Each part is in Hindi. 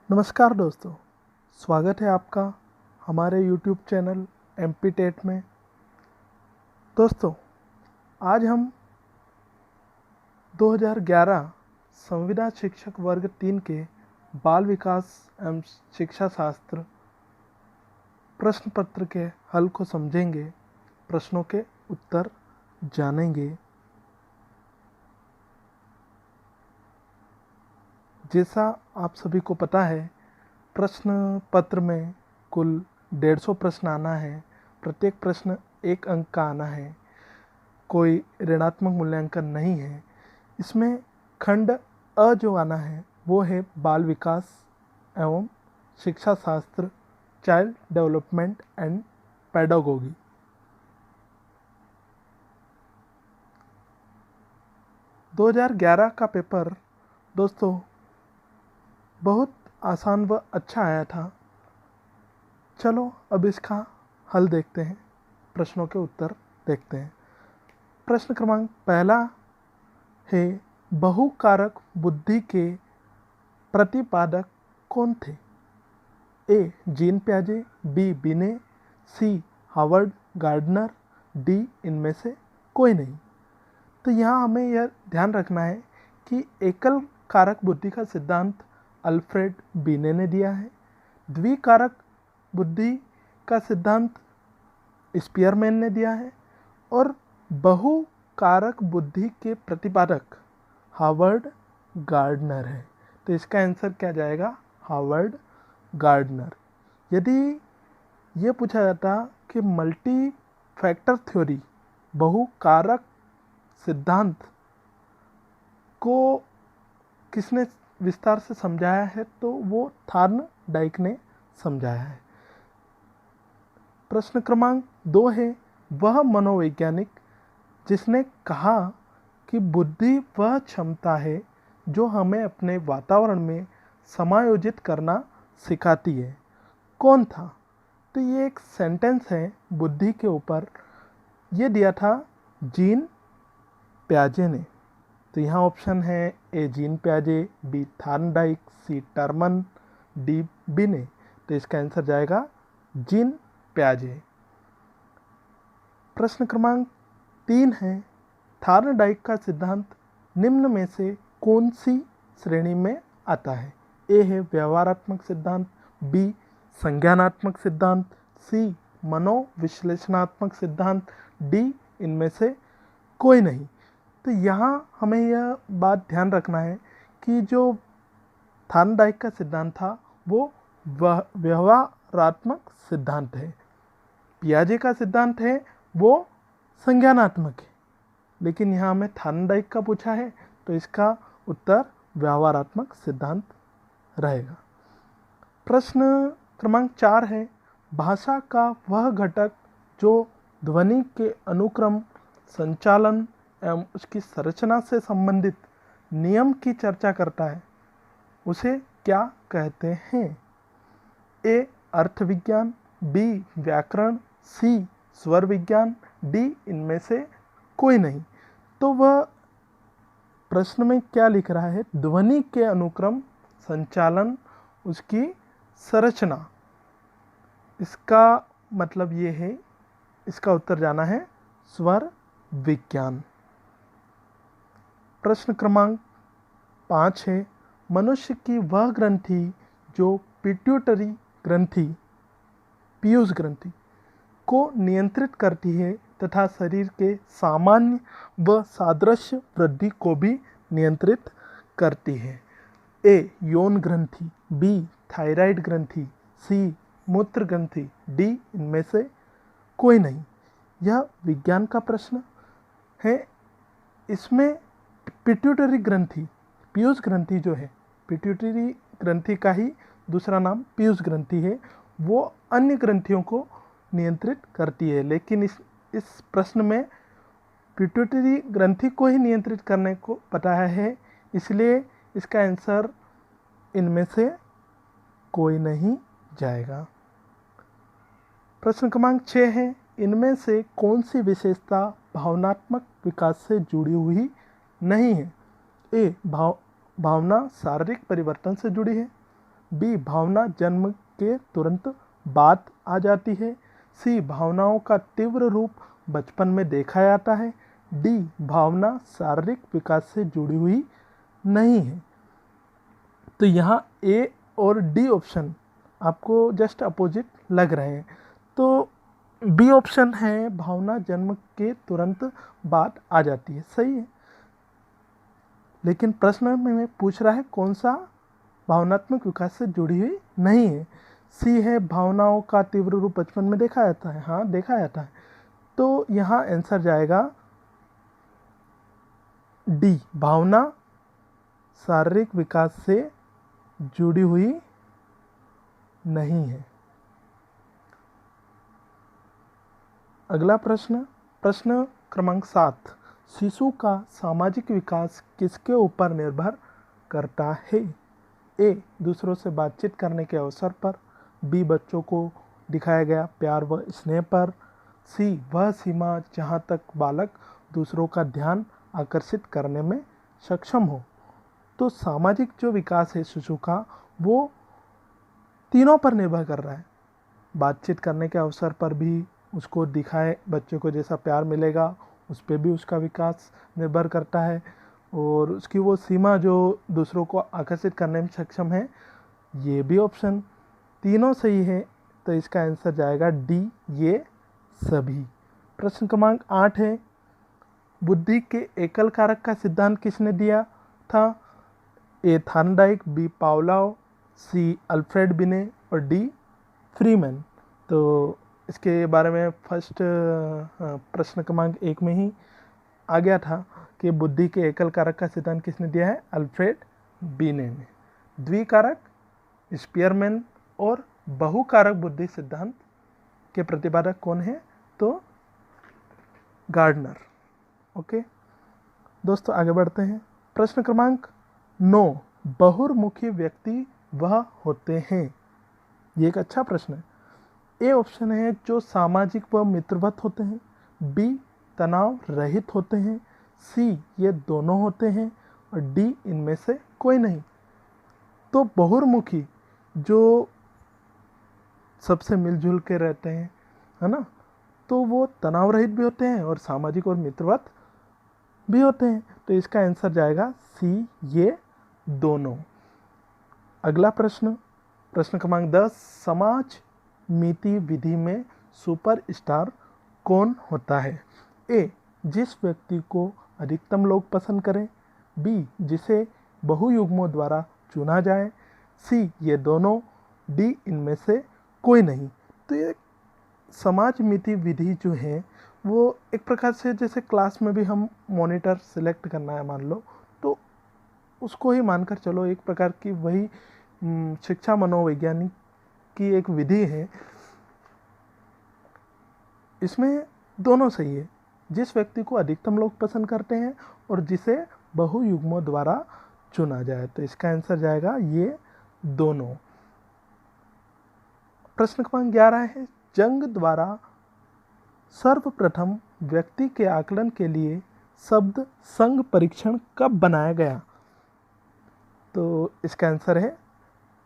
नमस्कार दोस्तों, स्वागत है आपका हमारे YouTube चैनल MP टेट में। दोस्तों, आज हम 2011 संविदा शिक्षक वर्ग 3 के बाल विकास एवं शिक्षा शास्त्र प्रश्न पत्र के हल को समझेंगे, प्रश्नों के उत्तर जानेंगे। जैसा आप सभी को पता है, प्रश्न पत्र में कुल 150 प्रश्न आना है। प्रत्येक प्रश्न 1 अंक का आना है। कोई ऋणात्मक मूल्यांकन नहीं है। इसमें खंड अ जो आना है वो है बाल विकास एवं शिक्षा शास्त्र, चाइल्ड डेवलपमेंट एंड पेडागोगी। – 2011 का पेपर दोस्तों बहुत आसान व अच्छा आया था। चलो अब इसका हल देखते हैं, प्रश्नों के उत्तर देखते हैं। प्रश्न क्रमांक पहला है, बहुकारक बुद्धि के प्रतिपादक कौन थे? ए. जीन पियाजे, B. Binet, C. Howard gardener, D. इनमें से कोई नहीं। तो यहाँ हमें यह ध्यान रखना है कि एकल कारक बुद्धि का सिद्धांत अल्फ्रेड बिने ने दिया है। द्विकारक बुद्धि का सिद्धांत स्पीयरमैन ने दिया है और बहुकारक बुद्धि के प्रतिपादक हावर्ड गार्डनर है। तो इसका आंसर क्या जाएगा? Howard Gardner. यदि ये पूछा जाता कि मल्टी फैक्टर थ्योरी, बहुकारक सिद्धांत को किसने विस्तार से समझाया है, तो वो थॉर्नडाइक ने समझाया है। प्रश्न क्रमांक 2 है, वह मनोवैज्ञानिक जिसने कहा कि बुद्धि वह क्षमता है जो हमें अपने वातावरण में समायोजित करना सिखाती है, कौन था? तो ये एक सेंटेंस है बुद्धि के ऊपर। ये दिया था जीन पियाजे ने। तो यहाँ ऑप्शन है ए. जीन पियाजे, B. Thorndike, C. Terman, D. Binet. तो इसका आंसर जाएगा जीन पियाजे। प्रश्न क्रमांक 3 है, थॉर्नडाइक का सिद्धांत निम्न में से कौन सी श्रेणी में आता है? ए है व्यवहारात्मक सिद्धांत, बी. संज्ञानात्मक सिद्धांत, सी. मनोविश्लेषणात्मक सिद्धांत, डी. इनमें से कोई नहीं। तो यहाँ हमें यह बात ध्यान रखना है कि जो थॉर्नडाइक का सिद्धांत था वो व्यवहारात्मक सिद्धांत है। पियाजे का सिद्धांत है वो संज्ञानात्मक है, लेकिन यहाँ हमें थॉर्नडाइक का पूछा है तो इसका उत्तर व्यवहारात्मक सिद्धांत रहेगा। प्रश्न क्रमांक 4 है, भाषा का वह घटक जो ध्वनि के अनुक्रम, संचालन एवं उसकी संरचना से संबंधित नियम की चर्चा करता है, उसे क्या कहते हैं? ए. अर्थ विज्ञान, बी. व्याकरण, सी. स्वर विज्ञान, डी. इनमें से कोई नहीं। तो वह प्रश्न में क्या लिख रहा है? ध्वनि के अनुक्रम, संचालन, उसकी संरचना। इसका मतलब ये है, इसका उत्तर जाना है स्वर विज्ञान। प्रश्न क्रमांक 5 है, मनुष्य की वह ग्रंथि जो पिट्यूटरी ग्रंथि, पीयूष ग्रंथि को नियंत्रित करती है तथा शरीर के सामान्य व सादृश्य वृद्धि को भी नियंत्रित करती है। ए. यौन ग्रंथि, बी. थायराइड ग्रंथि, सी. मूत्र ग्रंथि, डी. इनमें से कोई नहीं। यह विज्ञान का प्रश्न है। इसमें पिट्यूटरी ग्रंथि, पीयूष ग्रंथि जो है, पिट्यूटरी ग्रंथि का ही दूसरा नाम पीयूष ग्रंथि है, वो अन्य ग्रंथियों को नियंत्रित करती है, लेकिन इस प्रश्न में पिट्यूटरी ग्रंथि को ही नियंत्रित करने को बताया है, इसलिए इसका आंसर इनमें से कोई नहीं जाएगा। प्रश्न क्रमांक 6 है, इनमें से कौन सी विशेषता भावनात्मक विकास से जुड़ी हुई नहीं है? ए. भावना शारीरिक परिवर्तन से जुड़ी है, बी भावना जन्म के तुरंत बाद आ जाती है, सी भावनाओं का तीव्र रूप बचपन में देखा जाता है, डी भावना शारीरिक विकास से जुड़ी हुई नहीं है। तो यहाँ ए और डी ऑप्शन आपको जस्ट अपोजिट लग रहे हैं, तो बी ऑप्शन है भावना जन्म के तुरंत बाद आ जाती है, सही है। लेकिन प्रश्न में पूछ रहा है कौन सा भावनात्मक विकास से जुड़ी हुई नहीं है। सी है भावनाओं का तीव्र रूप बचपन में देखा जाता है, हाँ देखा जाता है, तो यहाँ आंसर जाएगा डी भावना शारीरिक विकास से जुड़ी हुई नहीं है। अगला प्रश्न, प्रश्न क्रमांक 7, शिशु का सामाजिक विकास किसके ऊपर निर्भर करता है? ए दूसरों से बातचीत करने के अवसर पर, बी बच्चों को दिखाया गया प्यार व स्नेह पर, सी वह सीमा जहां तक बालक दूसरों का ध्यान आकर्षित करने में सक्षम हो। तो सामाजिक जो विकास है शिशु का वो तीनों पर निर्भर कर रहा है। बातचीत करने के अवसर पर भी उसको दिखाए, बच्चे को जैसा प्यार मिलेगा उस पर भी उसका विकास निर्भर करता है, और उसकी वो सीमा जो दूसरों को आकर्षित करने में सक्षम है, ये भी ऑप्शन तीनों सही है। तो इसका आंसर जाएगा डी ये सभी। प्रश्न क्रमांक 8 है, बुद्धि के एकल कारक का सिद्धांत किसने दिया था? ए थार्नडाइक, बी पावलोव, सी अल्फ्रेड बिने और डी फ्रीमैन। तो इसके बारे में फर्स्ट प्रश्न क्रमांक 1 में ही आ गया था कि बुद्धि के एकल कारक का सिद्धांत किसने दिया है? अल्फ्रेड बिने ने। द्विकारक स्पीयरमैन और बहुकारक बुद्धि सिद्धांत के प्रतिपादक कौन है? तो गार्डनर। ओके दोस्तों, आगे बढ़ते हैं। प्रश्न क्रमांक 9, बहुर्मुखी व्यक्ति वह होते हैं? ये एक अच्छा प्रश्न है। ए ऑप्शन है जो सामाजिक व मित्रवत होते हैं, बी तनाव रहित होते हैं, सी ये दोनों होते हैं और डी इनमें से कोई नहीं। तो बहुर्मुखी जो सबसे मिलजुल के रहते हैं, है ना, तो वो तनाव रहित भी होते हैं और सामाजिक और मित्रवत भी होते हैं। तो इसका आंसर जाएगा सी ये दोनों। अगला प्रश्न, प्रश्न क्रमांक 10, समाज मीति विधि में सुपरस्टार कौन होता है? ए जिस व्यक्ति को अधिकतम लोग पसंद करें, बी जिसे बहुयुग्मों द्वारा चुना जाए, सी ये दोनों, डी इनमें से कोई नहीं। तो ये समाज मीति विधि जो है वो एक प्रकार से जैसे क्लास में भी हम मॉनिटर सिलेक्ट करना है मान लो, तो उसको ही मानकर चलो, एक प्रकार की वही शिक्षा मनोवैज्ञानिक की एक विधि है। इसमें दोनों सही है, जिस व्यक्ति को अधिकतम लोग पसंद करते हैं और जिसे बहुयुग्मों द्वारा चुना जाए। तो इसका आंसर जाएगा ये दोनों। प्रश्न क्रमांक 11 है, जंग द्वारा सर्वप्रथम व्यक्ति के आकलन के लिए शब्द संघ परीक्षण कब बनाया गया? तो इसका आंसर है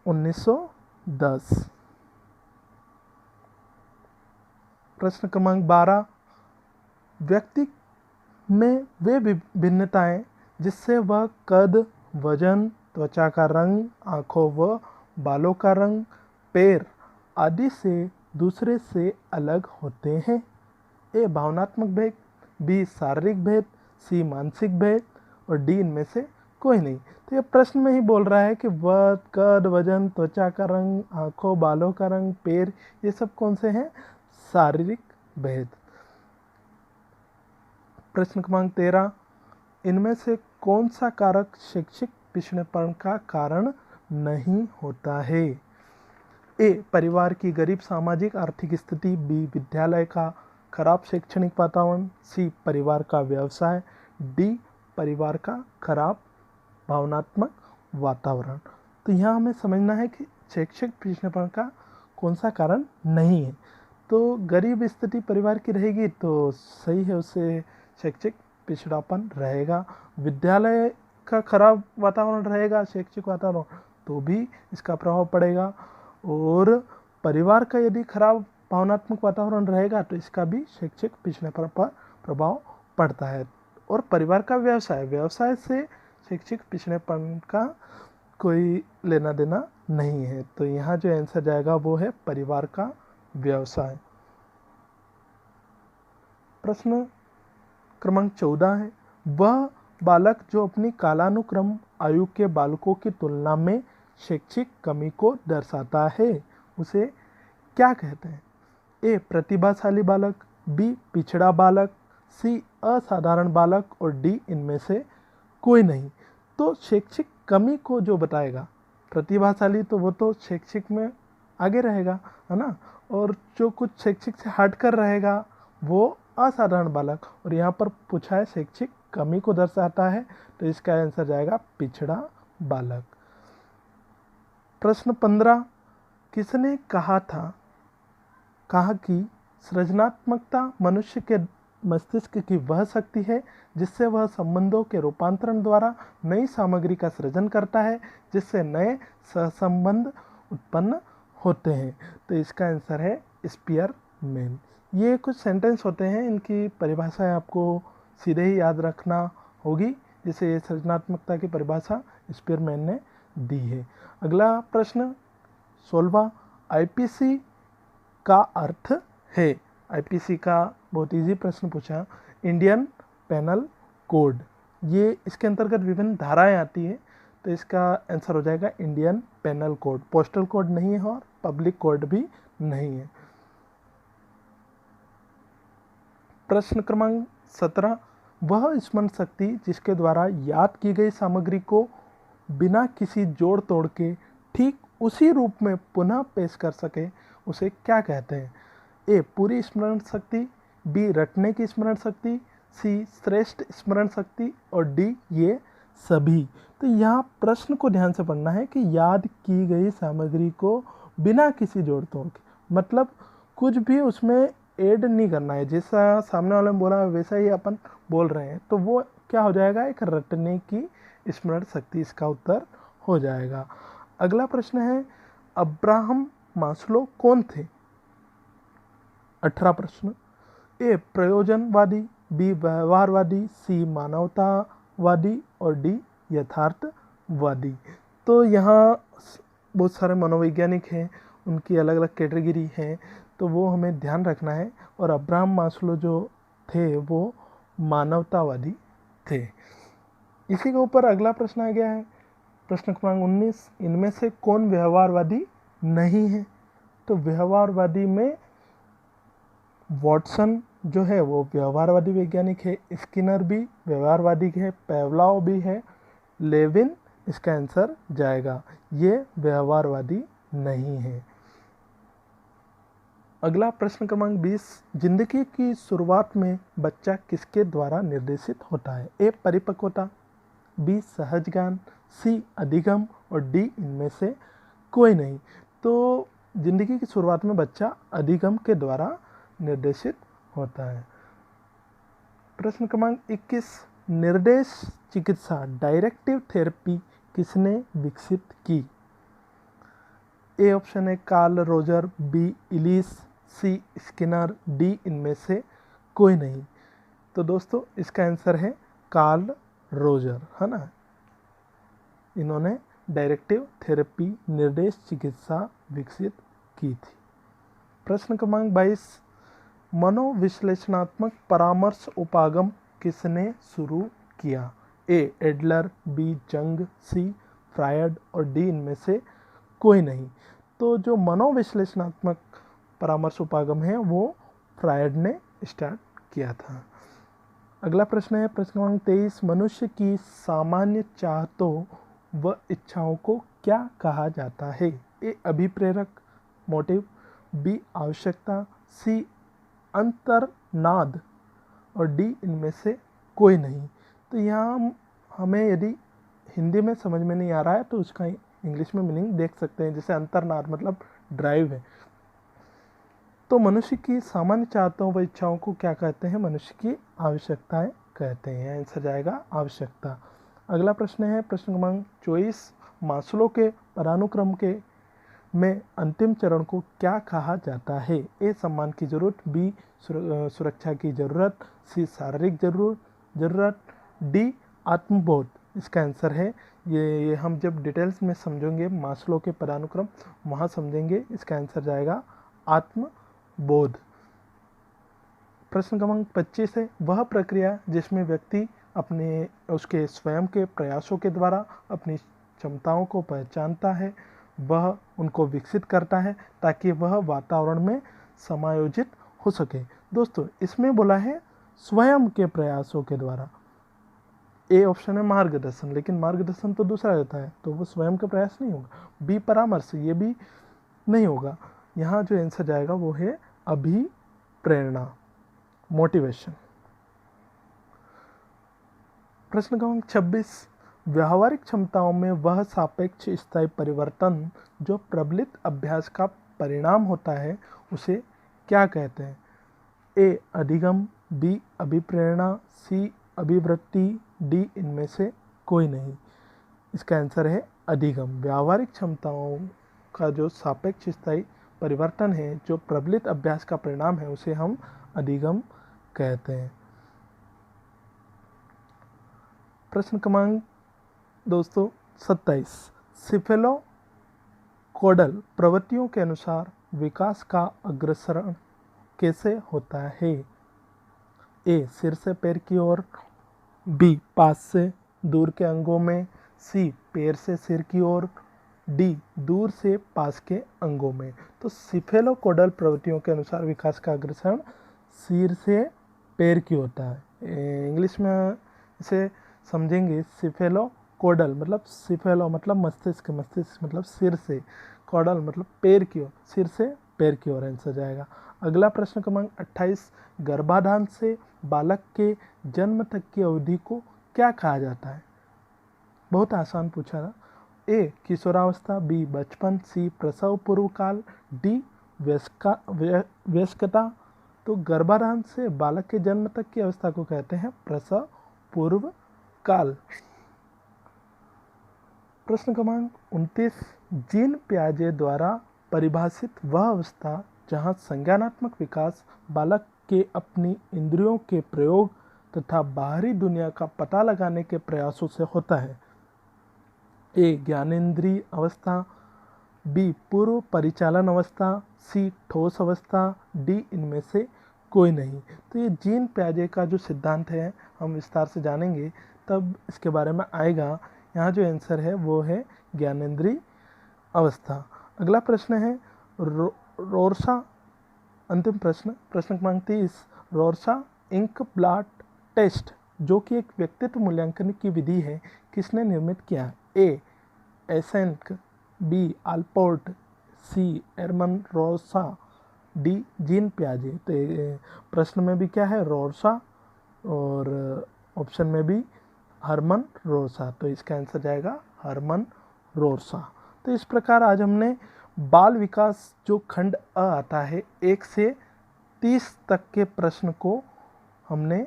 1910। प्रश्न क्रमांक 12, व्यक्ति में वे भिन्नताएं जिससे वह कद, वजन, त्वचा का रंग, आँखों व बालों का रंग, पैर आदि से दूसरे से अलग होते हैं। ए भावनात्मक भेद, बी शारीरिक भेद, सी मानसिक भेद और डी इनमें से कोई नहीं। तो ये प्रश्न में ही बोल रहा है कि कद, वजन, त्वचा का रंग, आँखों बालों का रंग, पैर, ये सब कौन से हैं? शारीरिक भेद। प्रश्न क्रमांक 13, इनमें से कौन सा कारक शैक्षिक पिछड़ेपन का कारण नहीं होता है? ए परिवार की गरीब सामाजिक आर्थिक स्थिति, बी विद्यालय का खराब शैक्षणिक वातावरण, सी परिवार का व्यवसाय, डी परिवार का खराब भावनात्मक वातावरण। तो यहाँ हमें समझना है कि शैक्षिक पिछड़ेपन का कौन सा कारण नहीं है। तो गरीब स्थिति परिवार की रहेगी तो सही है, उससे शैक्षिक पिछड़ापन रहेगा। विद्यालय का खराब वातावरण रहेगा, शैक्षिक वातावरण, तो भी इसका प्रभाव पड़ेगा। और परिवार का यदि खराब भावनात्मक वातावरण रहेगा तो इसका भी शैक्षिक पिछड़ेपन पर प्रभाव पड़ता है। और परिवार का व्यवसाय से शैक्षिक पिछड़ेपन का कोई लेना देना नहीं है। तो यहाँ जो आंसर जाएगा वो है परिवार का व्यवसाय। प्रश्न क्रमांक 14 है, वह बालक जो अपनी कालानुक्रम आयु के बालकों की तुलना में शैक्षिक कमी को दर्शाता है उसे क्या कहते हैं? ए प्रतिभाशाली बालक, बी पिछड़ा बालक, सी असाधारण बालक और डी इनमें से कोई नहीं। तो शैक्षिक कमी को जो बताएगा, प्रतिभाशाली तो वो तो शैक्षिक में आगे रहेगा, है ना, और जो कुछ शैक्षिक से हट कर रहेगा वो असाधारण बालक। और यहाँ पर पूछा है शैक्षिक कमी को दर्शाता है, तो इसका आंसर जाएगा पिछड़ा बालक। प्रश्न 15, किसने कहा कि सृजनात्मकता मनुष्य के मस्तिष्क की वह शक्ति है जिससे वह संबंधों के रूपांतरण द्वारा नई सामग्री का सृजन करता है जिससे नए सहसंबंध उत्पन्न होते हैं। तो इसका आंसर है स्पीयरमैन। ये कुछ सेंटेंस होते हैं, इनकी परिभाषाएं आपको सीधे ही याद रखना होगी, जैसे ये सृजनात्मकता की परिभाषा स्पीयरमैन ने दी है। अगला प्रश्न 16, आईपीसी का अर्थ है। आईपीसी का बहुत इजी प्रश्न पूछा, इंडियन पेनल कोड। ये इसके अंतर्गत विभिन्न धाराएं आती है, तो इसका आंसर हो जाएगा Indian penal code. Postal code नहीं है और पब्लिक कोड भी नहीं है। प्रश्न क्रमांक 17, वह स्मरण शक्ति जिसके द्वारा याद की गई सामग्री को बिना किसी जोड़ तोड़ के ठीक उसी रूप में पुनः पेश कर सके उसे क्या कहते हैं? ए पूरी स्मरण शक्ति, बी रटने की स्मरण शक्ति, सी श्रेष्ठ स्मरण शक्ति और डी ये सभी। तो यहाँ प्रश्न को ध्यान से पढ़ना है कि याद की गई सामग्री को बिना किसी जोड़ तोड़ के, मतलब कुछ भी उसमें ऐड नहीं करना है, जैसा सामने वाले ने बोला वैसा ही अपन बोल रहे हैं, तो वो क्या हो जाएगा, एक रटने की स्मरण शक्ति इसका उत्तर हो जाएगा। अगला प्रश्न है, अब्राहम मास्लो कौन थे? 18 प्रश्न, ए प्रयोजनवादी, बी व्यवहारवादी, सी मानवतावादी और डी यथार्थवादी। तो यहाँ बहुत सारे मनोवैज्ञानिक हैं, उनकी अलग अलग कैटेगरी हैं, तो वो हमें ध्यान रखना है। और अब्राहम मास्लो जो थे वो मानवतावादी थे। इसी के ऊपर अगला प्रश्न आ गया है, प्रश्न क्रमांक 19, इनमें से कौन व्यवहारवादी नहीं है? तो व्यवहारवादी में वॉटसन जो है वो व्यवहारवादी वैज्ञानिक है, स्किनर भी व्यवहारवादी है, पेवलाव भी है, लेविन इसका आंसर जाएगा, ये व्यवहारवादी नहीं है। अगला प्रश्न क्रमांक 20, जिंदगी की शुरुआत में बच्चा किसके द्वारा निर्देशित होता है? ए परिपक्वता, बी सहज ज्ञान, सी अधिगम और डी इनमें से कोई नहीं। तो जिंदगी की शुरुआत में बच्चा अधिगम के द्वारा निर्देशित होता है। प्रश्न क्रमांक 21, निर्देश चिकित्सा डायरेक्टिव थेरेपी किसने विकसित की? ए ऑप्शन है कार्ल रोजर, बी इलिस, सी स्किनर, डी इनमें से कोई नहीं। तो दोस्तों इसका आंसर है कार्ल रोजर, है ना, इन्होंने डायरेक्टिव थेरेपी निर्देश चिकित्सा विकसित की थी। प्रश्न क्रमांक 22, मनोविश्लेषणात्मक परामर्श उपागम किसने शुरू किया? ए एडलर, बी जंग, सी फ्रायड और डी इनमें से कोई नहीं। तो जो मनोविश्लेषणात्मक परामर्श उपागम है वो फ्रायड ने स्टार्ट किया था। अगला प्रश्न है प्रश्न क्रमांक 23, मनुष्य की सामान्य चाहतों व इच्छाओं को क्या कहा जाता है? ए अभिप्रेरक मोटिव, बी आवश्यकता, सी अंतर्नाद और डी इनमें से कोई नहीं। तो यहाँ हमें यदि हिंदी में समझ में नहीं आ रहा है तो उसका इंग्लिश में मीनिंग देख सकते हैं, जैसे अंतर्नाद मतलब ड्राइव है। तो मनुष्य की सामान्य चाहतों व इच्छाओं को क्या कहते हैं? मनुष्य की आवश्यकताएं कहते हैं, आंसर जाएगा आवश्यकता। अगला प्रश्न है प्रश्न क्रमांक 24, मास्लो के पदानुक्रम के में अंतिम चरण को क्या कहा जाता है? ए सम्मान की जरूरत, बी सुरक्षा की जरूरत, सी शारीरिक जरूरत, डी आत्मबोध। इसका आंसर है ये हम जब डिटेल्स में समझेंगे मास्लो के पदानुक्रम वहाँ समझेंगे। इसका आंसर जाएगा आत्मबोध। प्रश्न क्रमांक 25 है, वह प्रक्रिया जिसमें व्यक्ति अपने उसके स्वयं के प्रयासों के द्वारा अपनी क्षमताओं को पहचानता है, वह उनको विकसित करता है ताकि वह वातावरण में समायोजित हो सके। दोस्तों इसमें बोला है स्वयं के प्रयासों के द्वारा। ए ऑप्शन है मार्गदर्शन, लेकिन मार्गदर्शन तो दूसरा रहता है तो वो स्वयं का प्रयास नहीं होगा। बी परामर्श, ये भी नहीं होगा। यहाँ जो आंसर जाएगा वो है अभिप्रेरणा, मोटिवेशन। प्रश्न क्रमांक 26, व्यावहारिक क्षमताओं में वह सापेक्ष स्थायी परिवर्तन जो प्रबलित अभ्यास का परिणाम होता है उसे क्या कहते हैं? ए अधिगम, बी अभिप्रेरणा, सी अभिवृत्ति, डी इनमें से कोई नहीं। इसका आंसर है अधिगम। व्यावहारिक क्षमताओं का जो सापेक्ष स्थायी परिवर्तन है जो प्रबलित अभ्यास का परिणाम है उसे हम अधिगम कहते हैं। प्रश्न क्रमांक दोस्तों 27, सिफेलोकोडल प्रवृत्तियों के अनुसार विकास का अग्रसरण कैसे होता है? ए सिर से पैर की ओर, बी पास से दूर के अंगों में, सी पैर से सिर की ओर, डी दूर से पास के अंगों में। तो सिफेलोकोडल प्रवृत्तियों के अनुसार विकास का अग्रसरण सिर से पैर की होता है। इंग्लिश में इसे समझेंगे सिफेलोकोडल मतलब सिफेलो मतलब मस्तिष्क, मस्तिष्क मतलब सिर से, कोडल मतलब पैर की ओर, सिर से पैर की ओर आंसर जाएगा। अगला प्रश्न क्रमांक 28, गर्भाधान से बालक के जन्म तक की अवधि को क्या कहा जाता है? बहुत आसान पूछा था। ए किशोरावस्था, बी बचपन, सी प्रसव पूर्व काल, डी वयस्कता। तो गर्भाधान से बालक के जन्म तक की अवस्था को कहते हैं प्रसव पूर्व काल। प्रश्न क्रमांक 29, जीन पियाजे द्वारा परिभाषित वह अवस्था जहां संज्ञानात्मक विकास बालक के अपनी इंद्रियों के प्रयोग तथा बाहरी दुनिया का पता लगाने के प्रयासों से होता है। ए ज्ञानेंद्रिय अवस्था, बी पूर्व परिचालन अवस्था, सी ठोस अवस्था, डी इनमें से कोई नहीं। तो ये जीन पियाजे का जो सिद्धांत है हम विस्तार से जानेंगे तब इसके बारे में आएगा। यहाँ जो आंसर है वो है ज्ञानेंद्रिय अवस्था। अगला प्रश्न है रोरसा, अंतिम प्रश्न, प्रश्न क्रमांक 30, रोरसा इंक ब्लॉट टेस्ट जो कि एक व्यक्तित्व मूल्यांकन की विधि है किसने निर्मित किया? ए एसेंक, बी आल्पोर्ट, सी एरमन रोरसा, डी जीन पियाजे। तो प्रश्न में भी क्या है रोरसा और ऑप्शन में भी हरमन रोरसा, तो इसका आंसर जाएगा हरमन रोरसा। तो इस प्रकार आज हमने बाल विकास जो खंड अ आता है 1 से 30 तक के प्रश्न को हमने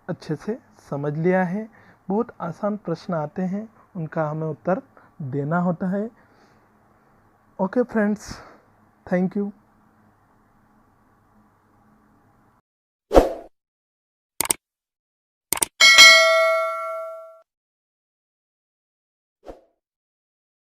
अच्छे से समझ लिया है। बहुत आसान प्रश्न आते हैं, उनका हमें उत्तर देना होता है। Okay friends, thank you.